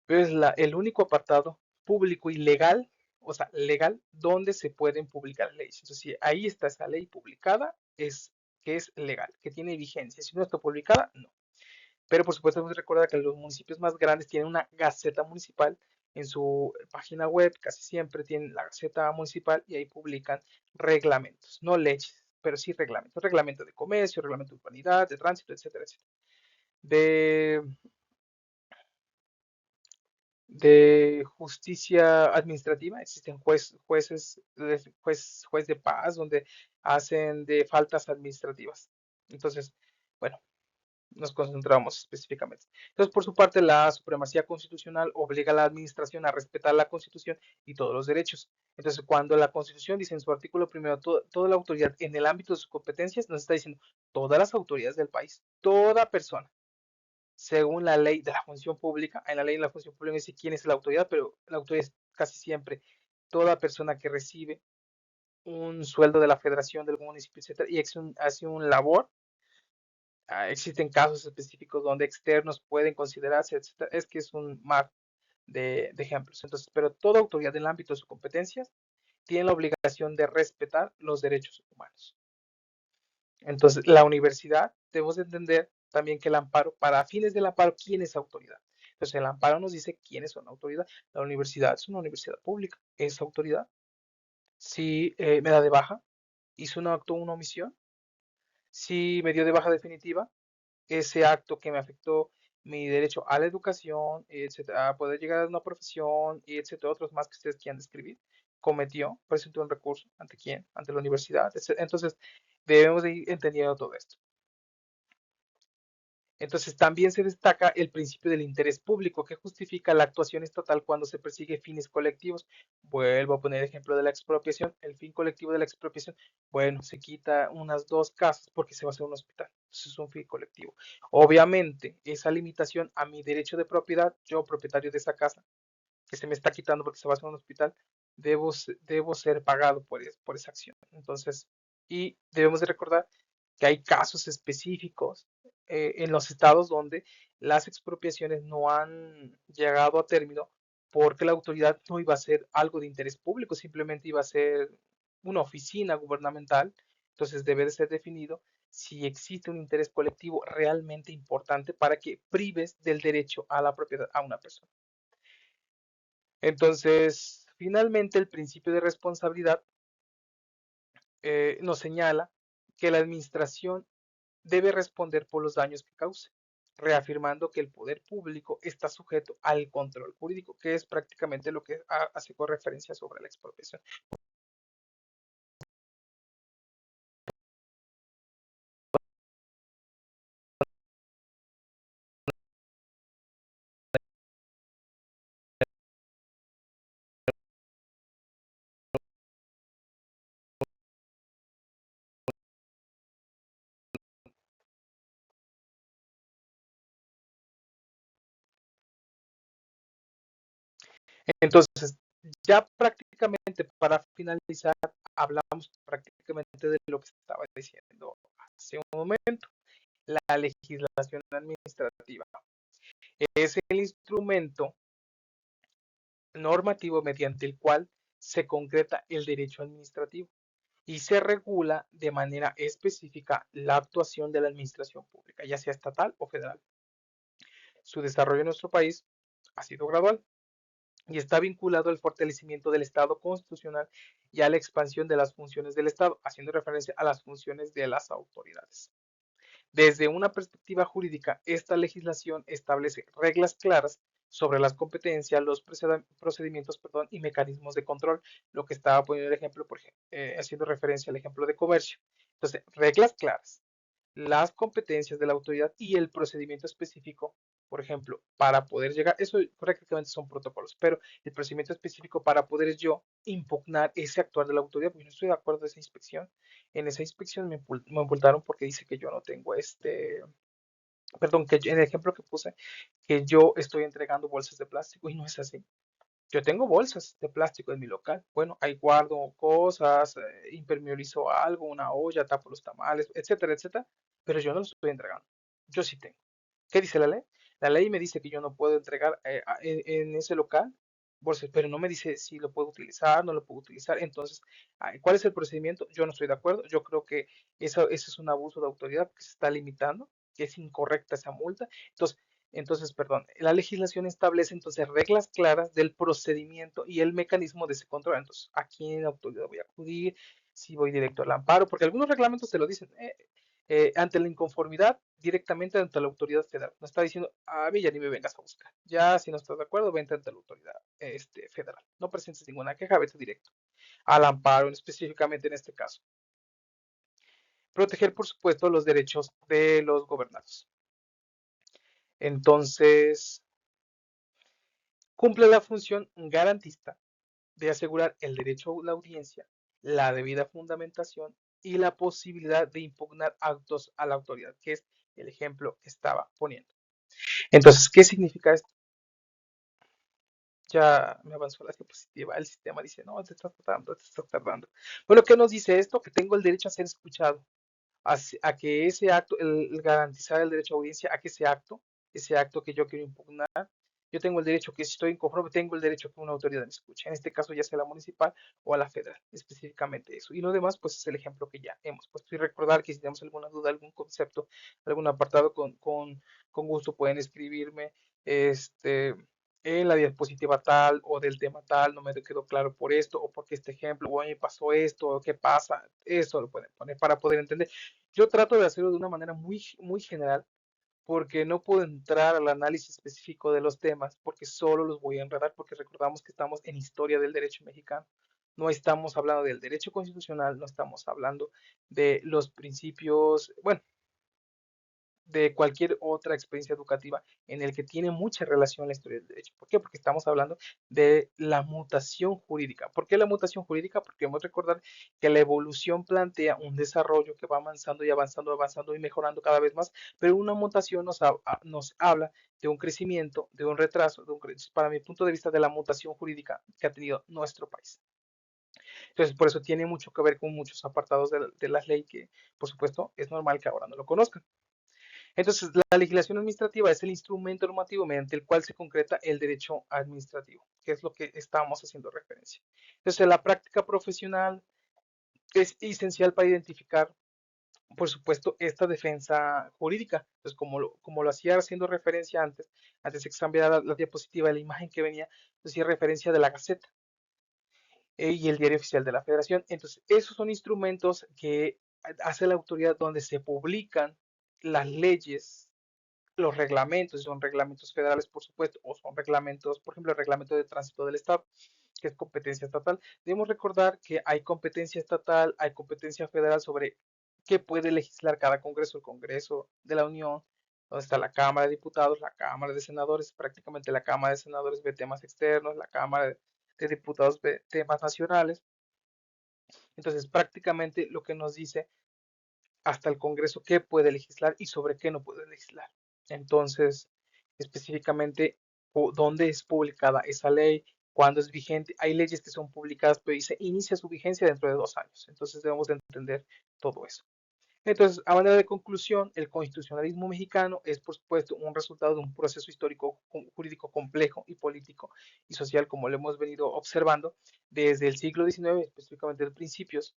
[SPEAKER 1] pero es el único apartado público y legal, o sea, legal, donde se pueden publicar leyes. Entonces, si ahí está esa ley publicada, es que es legal, que tiene vigencia. Si no está publicada, no. Pero por supuesto, debemos recordar que los municipios más grandes tienen una gaceta municipal en su página web, casi siempre tienen la gaceta municipal y ahí publican reglamentos, no leyes, pero sí reglamentos, reglamento de comercio, reglamento de urbanidad, de tránsito, etcétera, etcétera. De, de justicia administrativa, existen juez de paz donde hacen de faltas administrativas. Entonces, bueno, nos concentramos específicamente. Entonces, por su parte, la supremacía constitucional obliga a la administración a respetar la Constitución y todos los derechos. Entonces, cuando la Constitución dice en su artículo primero, toda la autoridad en el ámbito de sus competencias, nos está diciendo todas las autoridades del país, toda persona, según la ley de la función pública, en la ley de la función pública dice quién es la autoridad, pero la autoridad es casi siempre toda persona que recibe un sueldo de la federación, del municipio, etcétera, y hace un labor. Existen casos específicos donde externos pueden considerarse, etcétera. Es que es un mar de ejemplos. Entonces, pero toda autoridad en el ámbito de sus competencias tiene la obligación de respetar los derechos humanos. Entonces, la universidad, debemos de entender también que el amparo, para fines del amparo, ¿quién es autoridad? Entonces, el amparo nos dice quiénes son autoridad. La universidad es una universidad pública, es autoridad. Si me da de baja, hizo un acto, una omisión, si me dio de baja definitiva, ese acto que me afectó mi derecho a la educación, etcétera, a poder llegar a una profesión, y etcétera, otros más que ustedes quieran describir, cometió, presentó un recurso, ¿ante quién? Ante la universidad, etcétera. Entonces, debemos de ir entendiendo todo esto. Entonces, también se destaca el principio del interés público, que justifica la actuación estatal cuando se persigue fines colectivos. Vuelvo a poner el ejemplo de la expropiación. El fin colectivo de la expropiación, bueno, se quita unas dos casas porque se va a hacer un hospital. Entonces, es un fin colectivo. Obviamente, esa limitación a mi derecho de propiedad, yo propietario de esa casa, que se me está quitando porque se va a hacer un hospital, debo ser pagado por esa acción. Entonces, y debemos de recordar que hay casos específicos en los estados donde las expropiaciones no han llegado a término porque la autoridad no iba a ser algo de interés público, simplemente iba a ser una oficina gubernamental. Entonces debe de ser definido si existe un interés colectivo realmente importante para que prives del derecho a la propiedad a una persona. Entonces, finalmente, el principio de responsabilidad nos señala que la administración debe responder por los daños que cause, reafirmando que el poder público está sujeto al control jurídico, que es prácticamente lo que hace con referencia sobre la expropiación. Entonces, ya prácticamente para finalizar, hablamos prácticamente de lo que estaba diciendo hace un momento, la legislación administrativa. Es el instrumento normativo mediante el cual se concreta el derecho administrativo y se regula de manera específica la actuación de la administración pública, ya sea estatal o federal. Su desarrollo en nuestro país ha sido gradual y está vinculado al fortalecimiento del Estado constitucional y a la expansión de las funciones del Estado, haciendo referencia a las funciones de las autoridades. Desde una perspectiva jurídica, esta legislación establece reglas claras sobre las competencias, los procedimientos, perdón, y mecanismos de control, lo que estaba poniendo el ejemplo, por ejemplo, haciendo referencia al ejemplo de comercio. Entonces, reglas claras, las competencias de la autoridad y el procedimiento específico, por ejemplo, para poder llegar, eso prácticamente son protocolos, pero el procedimiento específico para poder yo impugnar ese actuar de la autoridad, porque yo no estoy de acuerdo en esa inspección. En esa inspección me multaron porque dice que yo no tengo perdón, que en el ejemplo que puse, que yo estoy entregando bolsas de plástico y no es así. Yo tengo bolsas de plástico en mi local. Bueno, ahí guardo cosas, impermeabilizo algo, una olla, tapo los tamales, etcétera, etcétera, pero yo no los estoy entregando. Yo sí tengo. ¿Qué dice la ley? La ley me dice que yo no puedo entregar en ese local, pero no me dice si lo puedo utilizar, no lo puedo utilizar. Entonces, ¿cuál es el procedimiento? Yo no estoy de acuerdo. Yo creo que eso es un abuso de autoridad que se está limitando, que es incorrecta esa multa. Perdón, la legislación establece entonces reglas claras del procedimiento y el mecanismo de ese control. Entonces, ¿a quién autoridad voy a acudir? Si voy directo al amparo, porque algunos reglamentos te lo dicen. Ante la inconformidad, directamente ante la autoridad federal. No está diciendo, a mí ya ni me vengas a buscar. Ya, si no estás de acuerdo, vente ante la autoridad federal. No presentes ninguna queja, vete directo al amparo, específicamente en este caso. Proteger, por supuesto, los derechos de los gobernados. Entonces, cumple la función garantista de asegurar el derecho a la audiencia, la debida fundamentación y la posibilidad de impugnar actos a la autoridad, que es el ejemplo que estaba poniendo. Entonces, ¿qué significa esto? Ya me avanzó la diapositiva. El sistema dice, no, te está tardando, te está tardando. Bueno, ¿qué nos dice esto? Que tengo el derecho a ser escuchado, a que ese acto, el garantizar el derecho a audiencia, a que ese acto que yo quiero impugnar, yo tengo el derecho que si estoy inconforme, tengo el derecho a que una autoridad me escuche. En este caso ya sea la municipal o a la federal, específicamente eso. Y lo demás, pues es el ejemplo que ya hemos puesto. Y recordar que si tenemos alguna duda, algún concepto, algún apartado, con gusto pueden escribirme. En la diapositiva tal o del tema tal, no me quedó claro por esto o porque este ejemplo, o a mí me pasó esto, o qué pasa, eso lo pueden poner para poder entender. Yo trato de hacerlo de una manera muy general porque no puedo entrar al análisis específico de los temas porque solo los voy a enredar porque recordamos que estamos en historia del derecho mexicano. No estamos hablando del derecho constitucional, no estamos hablando de los principios, bueno, de cualquier otra experiencia educativa en el que tiene mucha relación la historia del derecho. ¿Por qué? Porque estamos hablando de la mutación jurídica. ¿Por qué la mutación jurídica? Porque hemos de recordar que la evolución plantea un desarrollo que va avanzando y avanzando, avanzando y mejorando cada vez más, pero una mutación nos habla de un crecimiento, de un retraso, para mi punto de vista, de la mutación jurídica que ha tenido nuestro país. Entonces, por eso tiene mucho que ver con muchos apartados de la ley que, por supuesto, es normal que ahora no lo conozcan. Entonces, la legislación administrativa es el instrumento normativo mediante el cual se concreta el derecho administrativo, que es lo que estamos haciendo referencia. Entonces, la práctica profesional es esencial para identificar, por supuesto, esta defensa jurídica. Entonces, como lo hacía haciendo referencia antes de que cambiara la diapositiva, la imagen que venía, hacía referencia de la Gaceta y el Diario Oficial de la Federación. Entonces, esos son instrumentos que hace la autoridad donde se publican las leyes, los reglamentos, son reglamentos federales, por supuesto, o son reglamentos, por ejemplo, el reglamento de tránsito del Estado, que es competencia estatal. Debemos recordar que hay competencia estatal, hay competencia federal sobre qué puede legislar cada Congreso, el Congreso de la Unión, donde está la Cámara de Diputados, la Cámara de Senadores, prácticamente la Cámara de Senadores ve temas externos, la Cámara de Diputados ve temas nacionales. Entonces, prácticamente lo que nos dice hasta el Congreso qué puede legislar y sobre qué no puede legislar. Entonces, específicamente, dónde es publicada esa ley, cuándo es vigente. Hay leyes que son publicadas, pero dice inicia su vigencia dentro de 2 años. Entonces, debemos de entender todo eso. Entonces, a manera de conclusión, el constitucionalismo mexicano es, por supuesto, un resultado de un proceso histórico jurídico complejo y político y social, como lo hemos venido observando desde el siglo XIX, específicamente de principios,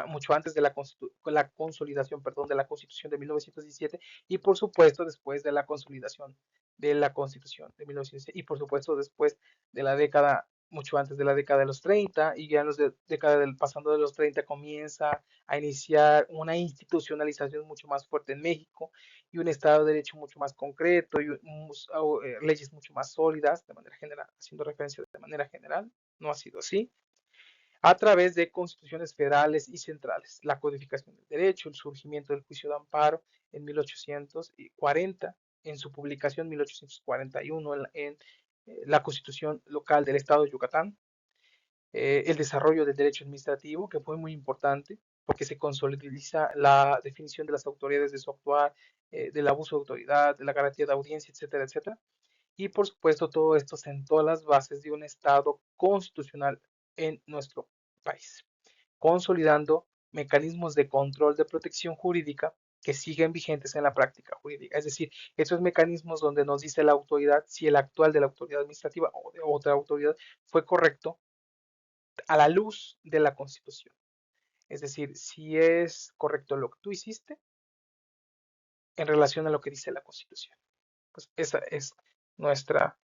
[SPEAKER 1] mucho antes de la consolidación, perdón, de la Constitución de 1917 y, por supuesto, después de la consolidación de la Constitución de 1917 y, por supuesto, después de la década, mucho antes de la década de los 30 y ya en la década pasando de los 30 comienza a iniciar una institucionalización mucho más fuerte en México y un Estado de Derecho mucho más concreto y leyes mucho más sólidas de manera general, haciendo referencia de manera general, no ha sido así, a través de constituciones federales y centrales, la codificación del derecho, el surgimiento del juicio de amparo en 1840, en su publicación en 1841 en la Constitución local del Estado de Yucatán, el desarrollo del derecho administrativo, que fue muy importante, porque se consolidiza la definición de las autoridades de su actuar, del abuso de autoridad, de la garantía de audiencia, etcétera, etcétera. Y por supuesto, todo esto sentó las bases de un Estado constitucional en nuestro país, consolidando mecanismos de control de protección jurídica que siguen vigentes en la práctica jurídica. Es decir, esos mecanismos donde nos dice la autoridad si el actual de la autoridad administrativa o de otra autoridad fue correcto a la luz de la Constitución. Es decir, si es correcto lo que tú hiciste en relación a lo que dice la Constitución. Pues esa es nuestra...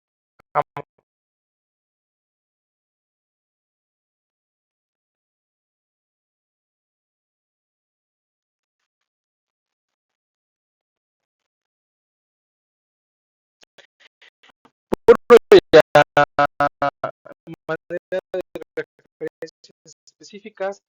[SPEAKER 1] manera de referencias específicas.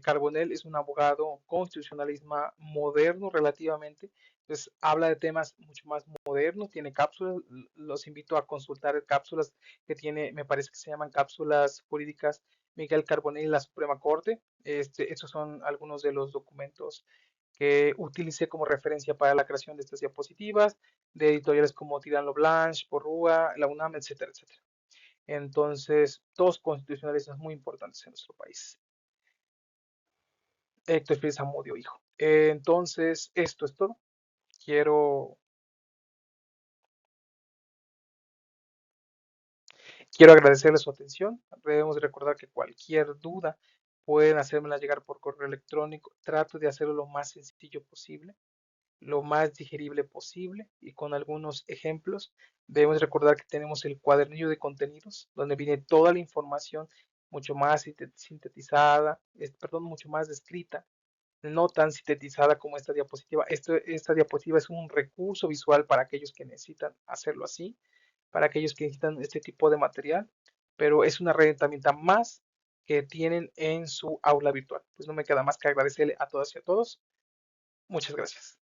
[SPEAKER 1] Carbonell es un abogado constitucionalista moderno relativamente, entonces habla de temas mucho más modernos, tiene cápsulas, los invito a consultar cápsulas que tiene, me parece que se llaman cápsulas jurídicas Miguel Carbonell y la Suprema Corte. Estos son algunos de los documentos que utilicé como referencia para la creación de estas diapositivas, de editoriales como Tirano Blanche, Porrúa, la UNAM, etcétera, etcétera. Entonces, dos constitucionalistas muy importantes en nuestro país. Héctor Félix Zamudio, hijo. Entonces, esto es todo. Quiero, quiero agradecerles su atención. Debemos recordar que cualquier duda pueden hacérmela llegar por correo electrónico. Trato de hacerlo lo más sencillo posible, lo más digerible posible y con algunos ejemplos. Debemos recordar que tenemos el cuadernillo de contenidos donde viene toda la información mucho más sintetizada, perdón, mucho más descrita, no tan sintetizada como esta diapositiva. Esta diapositiva es un recurso visual para aquellos que necesitan hacerlo así, para aquellos que necesitan este tipo de material, pero es una herramienta más que tienen en su aula virtual. Pues no me queda más que agradecerle a todas y a todos. Muchas gracias.